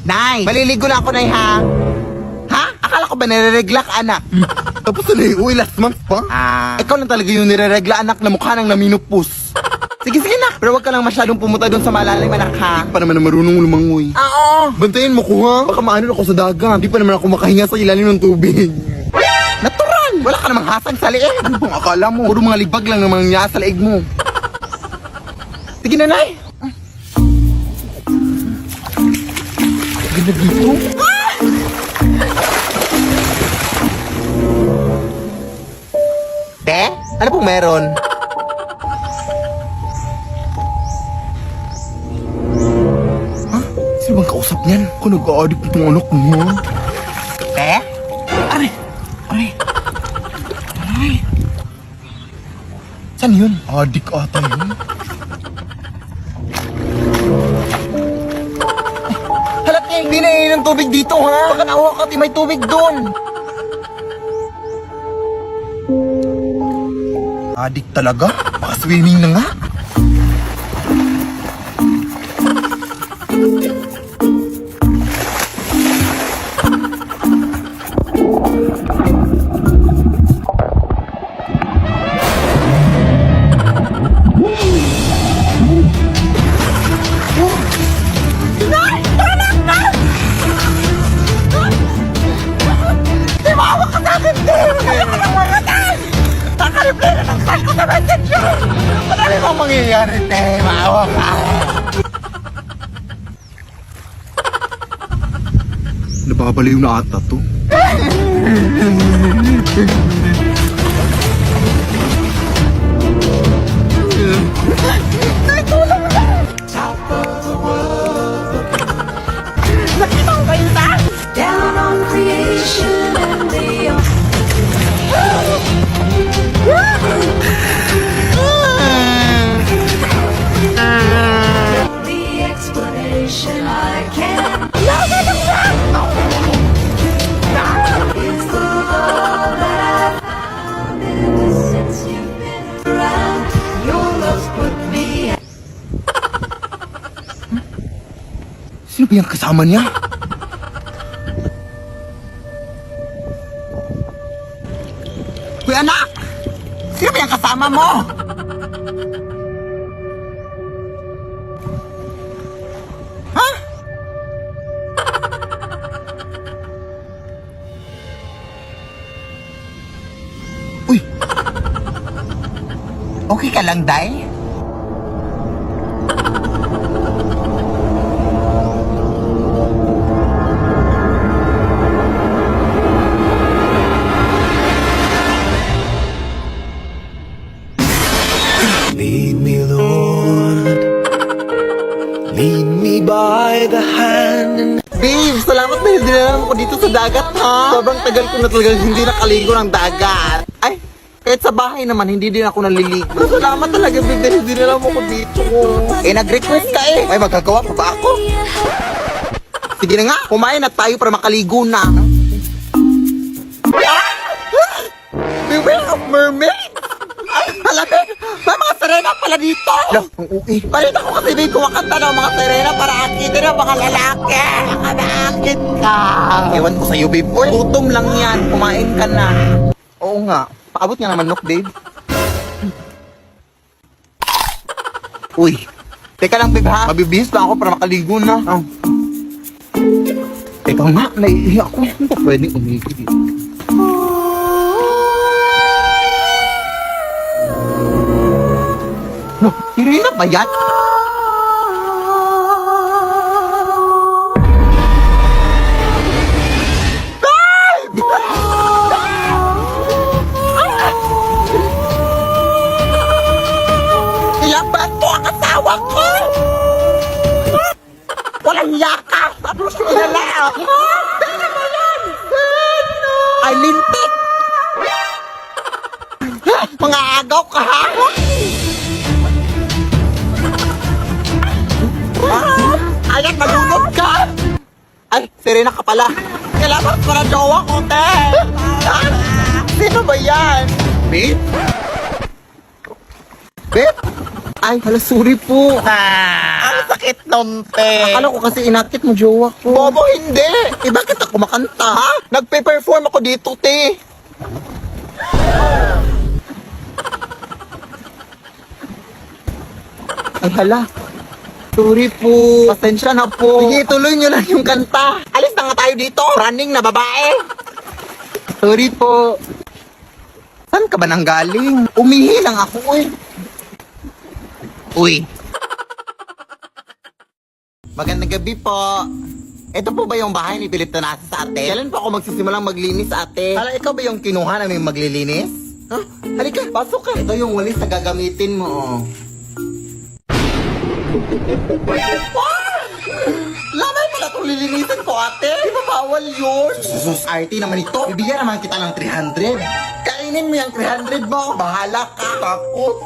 Nay, maliligo na ako, Nay, ha? Ha? Akala ko ba nireregla ka, anak? Tapos na uy, last month pa. Ikaw lang talaga yung nireregla, anak, na mukha nang naminupos. Sige, sige, nak. Pero huwag ka lang masyadong pumunta doon sa malalim, anak, ha? Pa naman na marunong lumangoy. Oo. Bantayan mo ko ha. Baka maano ako sa dagat. Di pa naman ako makahinga sa ilalim ng tubig. Natural! Wala ka namang hasang sa liig. Ano bang akala mo? Puro mga libag lang naman niya sa leeg mo. Sige na, Nay. Ganda dito. Te? Ano pong meron? Sino bang kausap niyan? Kung nag-a-addict itong anak mo ha? Te? Aray! Aray! Aray! Saan yun? Addict ata yun. Halat niya, hindi na ng tubig dito, ha? Baka nakuha ka, may tubig doon. Addict talaga? Baka swimming na nga. Ano bang mangyayari, te? Maawa ka. Nababaliw na ata to. Nakita ko kayo na? Down on creation and the explanation I can't is the love that I've found ever since you've been around. Your love's put me Sino ba yung kasama niya? Kuya, anak! Sino ba yung kasama mo? Ha? Uy! Okay ka lang, Day? Lead me, Lord. Lead me by the hand and Babe, salamat na hindi na ko dito sa dagat, ha? Sobrang tagal ko na talagang hindi nakaligo ng dagat. Ay, kahit sa bahay naman, hindi din ako naliligo. Salamat talaga, babe, dahil hindi na ako dito. Eh, nag-request ka eh. Ay, magagawa pa ba ako? Sige na nga, kumain na tayo para makaligo na. Beware of mermaid! Ay, hala, babe, may mga sirena pala dito. Lah, ang uwi. Balita ko kasi babe, kumakanta ng mga sirena para akitin ng mga lalaki. Baka naakit ka. Ewan ko sa'yo, babe. Uy, gutom lang yan. Kumain ka na. Oo nga. Paabot nga naman, look, babe. Uy, teka lang, babe, ha? Mabibihis pa ako para makaligo na. Oh. Teka nga, naiihi ako. Hindi pa pwedeng umigil dito. No, sirena ba yan? Ilaban mo ang asawa ko! Walang yakas! Ano siya kilala? Sino ba yan? Sino? Ay, lintik! Mga agaw ka, ha? Ayan, malunod ka! Ay, Serena ka pala. Kailangan para jowa ko, te! Sino ba yan? Babe? Babe? Ay, hala, sorry po. Ang sakit nun, te. Akala ko kasi inakit mo, jowa ko. Bobo, hindi. Eh, bakit ako makanta, ha? Nagpe-perform ako dito, te. Ay, hala. Sorry po. Pasensya na po. Sige, tuloy nyo lang yung kanta. Alis na nga tayo dito. Running na babae. Sorry po. Saan ka ba nang galing? Umihi lang ako, eh. Uy. Magandang gabi po. Ito po ba yung bahay ni Philip Tanasa sa ate? Kailan po ako magsisimulang maglinis sa ate? Hala, ikaw ba yung kinuha namin maglilinis? Huh? Halika, pasok ka. Ito yung walis na gagamitin mo, oh. Lamay mo na itong lilinisin ko, ate. Di ba bawal yun? Sus, RT naman ito. Bibigyan naman kita ng 300. Kainin mo yung 300 mo. Bahala ka. Takot.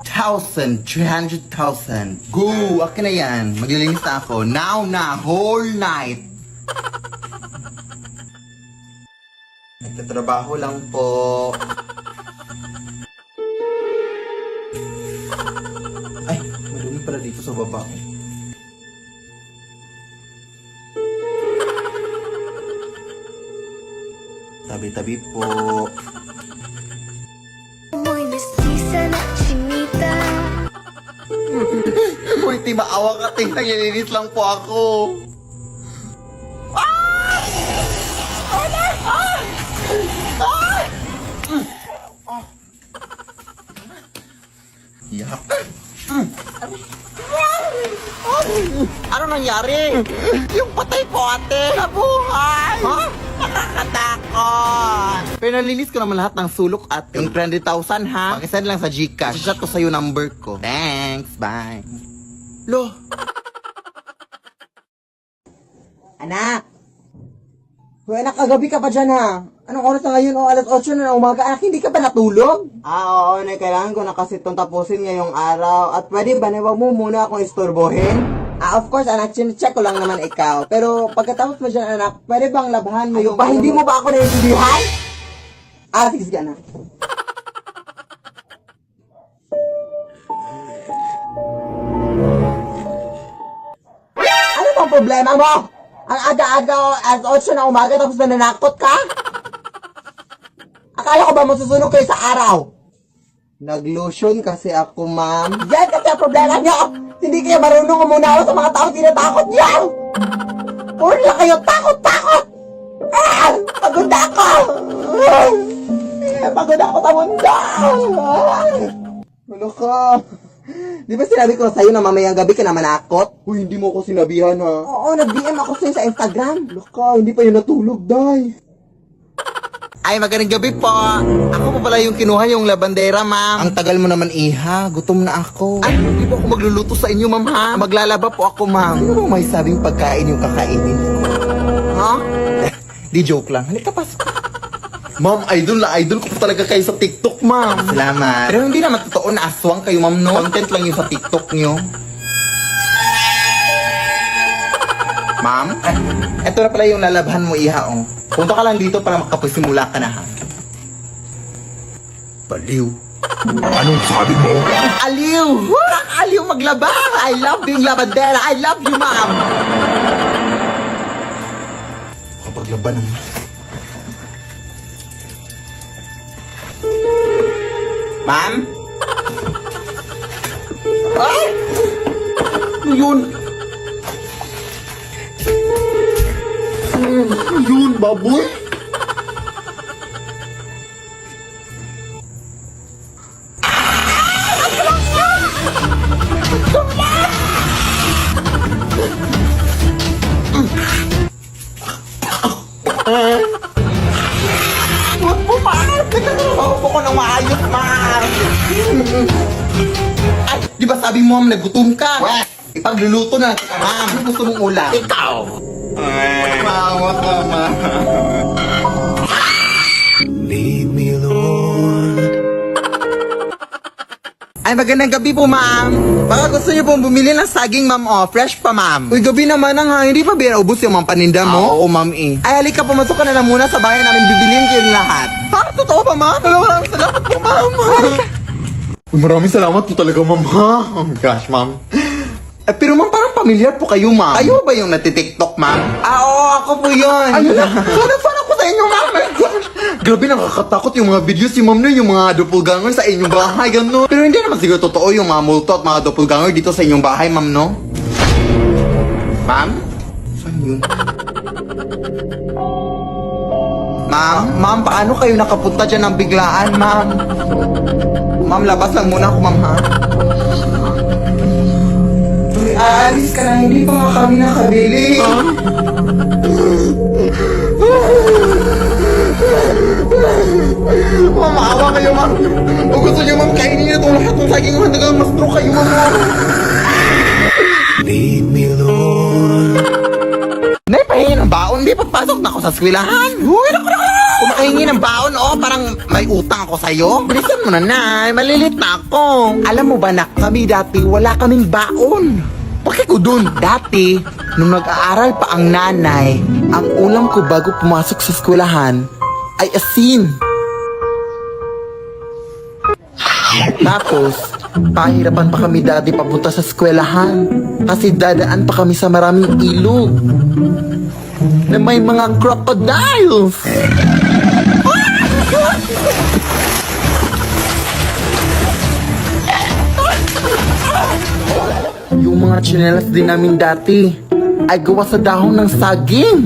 300,000. Go! Akin na yan. Maglilinis na ako. Now na. Whole night. Nagtatrabaho lang po. Ay, madumi pala dito sa baba. Tabi-tabi po. Muy mestiza na chinita. Uy, di maawa ka, ting. Naglilinis lang po ako. Yak. Ano nangyari? Yung patay ko, ate. Nabuhay! Ha? Nakakatakot! Pero nalinis ko naman lahat ng sulok, ate. Yung 300,000, ha? Pakisend lang sa Gcash. Chat ko sa'yo number ko. Thanks, bye. Lo. Anak! Hoy anak, kagabi ka pa dyan ha. Anong oras na ngayon? O alas 8 na ng umaga. Anak, hindi ka pa natulog? Oo, kailangan ko na kasi itong tapusin ngayong araw. At pwede ba na wag mo muna akong istorbohin? Of course anak, check ko lang naman ikaw. Pero pagkatapos mo dyan anak, pwede bang labahan mo yung... Ba, hindi mo ba ako naiintindihan? Sige anak. Ano bang problema mo? Ang aga-aga alas 8 na umaga tapos nananakot ka? Akala ko ba masusunog kayo sa araw? Nag-lotion kasi ako, ma'am. Yan kasi ang problema niyo! Hindi kayo marunong umunawa sa mga tao tinatakot niyo! Puro lang kayo takot-takot! Pagod na ako! Pagod ako sa mundo! Ano ka? Di ba sinabi ko sa'yo na mamayang gabi ka na manakot? Uy, hindi mo ako sinabihan ha. Oo, nag-DM ako sa'yo sa Instagram. Laka, hindi pa yun natulog, day. Ay, magandang gabi po. Ako po pala yung kinuha yung labandera, ma'am. Ang tagal mo naman, iha. Gutom na ako. Ay, hindi po ako magluluto sa inyo, ma'am, ha? Maglalaba po ako, ma'am. Ano bang may sabing pagkain yung kakainin ko? Ha? Di joke lang. Halika, pasok. Ma'am, idol ko po talaga kayo sa TikTok, ma'am. Salamat. Pero hindi naman totoo na aswang kayo, ma'am, no? Content lang yung sa TikTok nyo. Ma'am? Eto na pala yung lalabhan mo, iha, oh. Punta ka lang dito para makapasimula ka na, ha? Baliw. Anong sabi mo? Aliw! Aliw maglaba! I love being labandera! I love you, ma'am! Kapaglaban naman. Ma'am? Ay! Ano yun? Ano yun, baboy? Huwag mo, ma'am! Nagtatrabaho ko ng maayos, ma'am! Ay, di ba sabi mo, ma'am, nagutom ka? Wes! Ipagluluto na kita, ma'am. Ano gusto mong ulam? Ikaw! Mawa ka, ma'am. Lead me, Lord. Ay, magandang gabi po, ma'am. Baka gusto niyo pong bumili ng saging, ma'am, oh. Fresh pa, ma'am. Uy, gabi naman ang ha. Hindi pa ubos yung mga paninda mo? Oo, ma'am, eh. Ay, halika, pumasok ka na lang muna sa bahay namin. Bibiliin kayo lahat. Ha? Totoo ba, ma'am? Maraming salamat po, ma'am. Maraming salamat po talaga, ma'am, ha? Oh my gosh, ma'am. Pero ma'am, parang pamilyar po kayo, ma'am. Kayo ba yung natitiktok, ma'am? Oo, ako po yun. Ayun na, fan ako sa inyo, ma'am. My gosh. Grabe, nakakatakot yung mga videos si ma'am na yung mga doppelganger sa inyong bahay, gano'n. Pero hindi naman siguro totoo yung mga multo at mga doppelganger dito sa inyong bahay, ma'am, no? Ma'am? Saan yun? Ma'am, paano kayo nakapunta dyan ng biglaan, ma'am? Ma'am, labas lang muna ako, ma'am, ha? Aalis ka na, hindi pa nga kami nakabili. Ma'am, maawa kayo, ma'am. O gusto niyo, ma'am, kainin niyo itong lahat ng saging hanggang mas pro kayo, ma'am. Lead me, Lord. Nay, pahingi ng baon. Di papasok na ako sa eskwelahan. Uy, naku. Kung makahingi ng baon, parang may utang ako sa'yo. Bilisan mo na, Nay. Malilit na ako. Alam mo ba, nak, kami dati wala kaming baon. Bakit ko dun? Dati, nung nag-aaral pa ang nanay, ang ulam ko bago pumasok sa eskwelahan ay asin. Tapos, pahirapan pa kami dati papunta sa eskwelahan kasi dadaan pa kami sa maraming ilog na may mga crocodiles. Yung mga tsinelas din namin dati ay gawa sa dahon ng saging.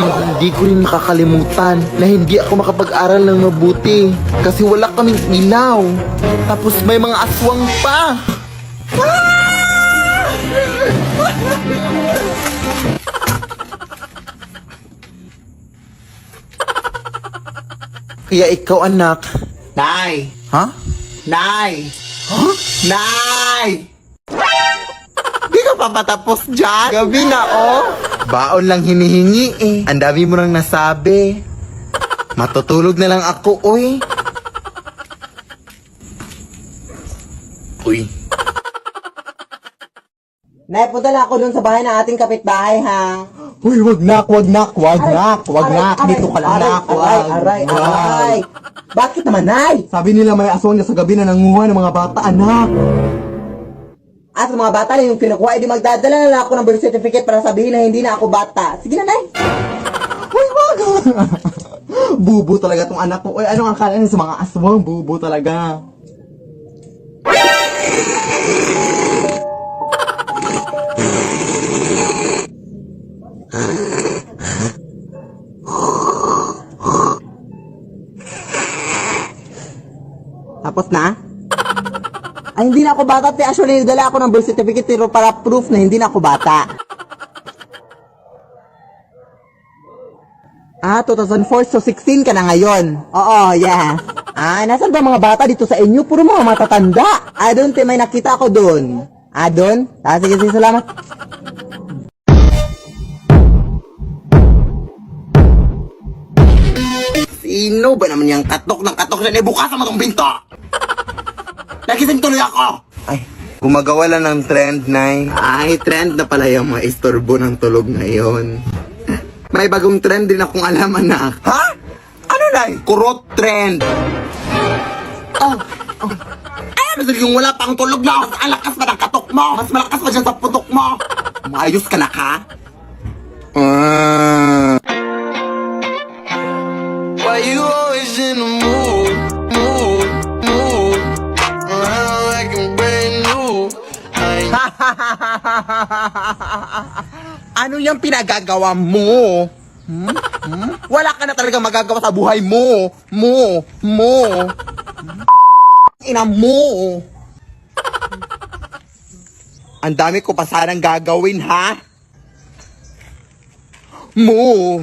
Hindi ko rin makakalimutan na hindi ako makapag-aral ng mabuti kasi wala kaming ilaw. Tapos may mga aswang pa. Kaya ikaw, anak. Nay! Ha? Nay! Huh? Nay! Di ka pa patapos dyan? Gabi na, oh! Baon lang hinihingi eh. Ang dami mo nang nasabi. Matutulog na lang ako, oy. Uy. Nay, punta lang ako dun sa bahay ng ating kapitbahay, ha? Uy, wag nak. Dito ka lang, nak. Aray. Bakit naman, Nay? Sabi nila may aswang na sa gabi na nanguha ng mga bata, anak. At sa mga bata na yung kinukuha, edi magdadala na lang ako ng birth certificate para sabihin na hindi na ako bata. Sige na, Nay. Uy, wag. Bubo talaga tong anak ko. Uy, anong akala niya sa mga aswang? Bubo talaga. Tapos na? Ay, hindi na ako bata. Actually, dala ako ng birth certificate pero para proof na hindi na ako bata. 2004, so 16 ka na ngayon. Oo, yeah. Nasaan ba mga bata dito sa inyo? Puro mga matatanda. Doon, may nakita ako doon. Doon? Sige, salamat. Sino ba naman yung katok ng katok na bukasan mo tong pinto? Nagising tuloy ako! Ay, gumagawa lang ng trend, Nay. Ay, trend na pala yung mga istorbo ng tulog ngayon. May bagong trend din akong alam, anak. Ha? Ano, Nay? Kurot trend. Ay, ano sila yung wala pang tulog na? Mas alakas pa ng katok mo? Mas malakas pa dyan sa putok mo? Maayos ka na ka? Why you always in the mood? Around like I'm brand new. Ano yung pinagagawa mo? Wala ka na talaga magagawa sa buhay mo. Ina mo. Ang dami ko pa sanang gagawin, ha? Mo.